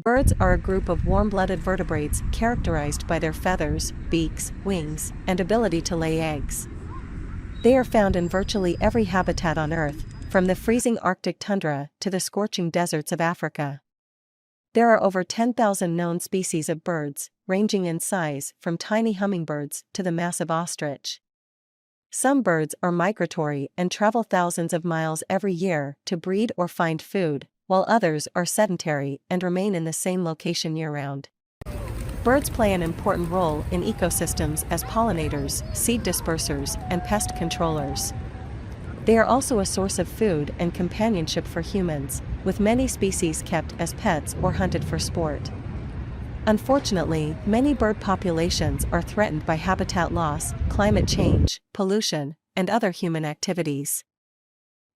Birds are a group of warm-blooded vertebrates characterized by their feathers, beaks, wings, and ability to lay eggs. They are found in virtually every habitat on Earth, from the freezing Arctic tundra to the scorching deserts of Africa. There are over 10,000 known species of birds, ranging in size from tiny hummingbirds to the massive ostrich. Some birds are migratory and travel thousands of miles every year to breed or find food, while others are sedentary and remain in the same location year-round. Birds play an important role in ecosystems as pollinators, seed dispersers, and pest controllers. They are also a source of food and companionship for humans, with many species kept as pets or hunted for sport. Unfortunately, many bird populations are threatened by habitat loss, climate change, pollution, and other human activities.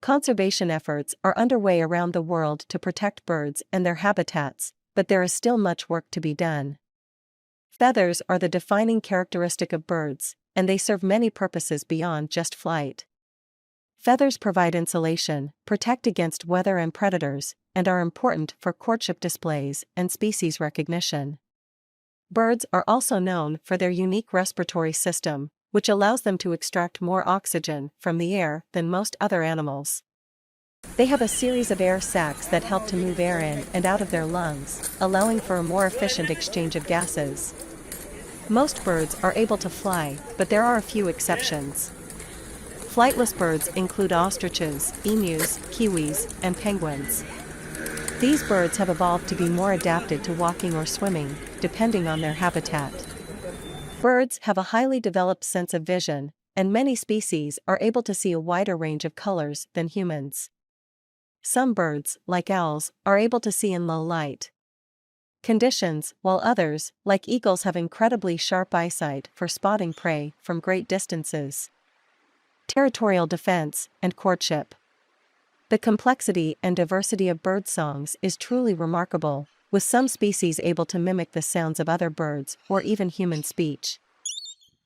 Conservation efforts are underway around the world to protect birds and their habitats, but there is still much work to be done. Feathers are the defining characteristic of birds, and they serve many purposes beyond just flight. Feathers provide insulation, protect against weather and predators, and are important for courtship displays and species recognition. Birds are also known for their unique respiratory system, which allows them to extract more oxygen from the air than most other animals. They have a series of air sacs that help to move air in and out of their lungs, allowing for a more efficient exchange of gases. Most birds are able to fly, but there are a few exceptions. Flightless birds include ostriches, emus, kiwis, and penguins. These birds have evolved to be more adapted to walking or swimming, depending on their habitat. Birds have a highly developed sense of vision, and many species are able to see a wider range of colors than humans. Some birds, like owls, are able to see in low light conditions, while others, like eagles, have incredibly sharp eyesight for spotting prey from great distances. Territorial defense and courtship. The complexity and diversity of bird songs is truly remarkable, with some species able to mimic the sounds of other birds or even human speech.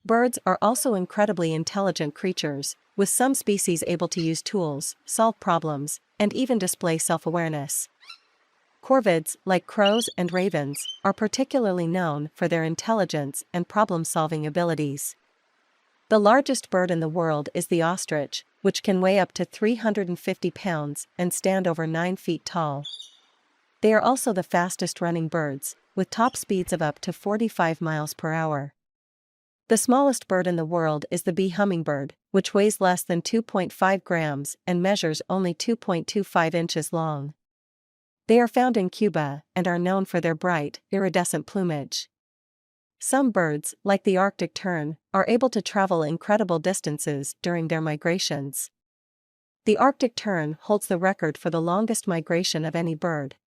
Birds are also incredibly intelligent creatures, with some species able to use tools, solve problems, and even display self-awareness. Corvids, like crows and ravens, are particularly known for their intelligence and problem-solving abilities. The largest bird in the world is the ostrich, which can weigh up to 350 pounds and stand over 9 feet tall. They are also the fastest-running birds, with top speeds of up to 45 miles per hour. The smallest bird in the world is the bee hummingbird, which weighs less than 2.5 grams and measures only 2.25 inches long. They are found in Cuba and are known for their bright, iridescent plumage. Some birds, like the Arctic tern, are able to travel incredible distances during their migrations. The Arctic tern holds the record for the longest migration of any bird,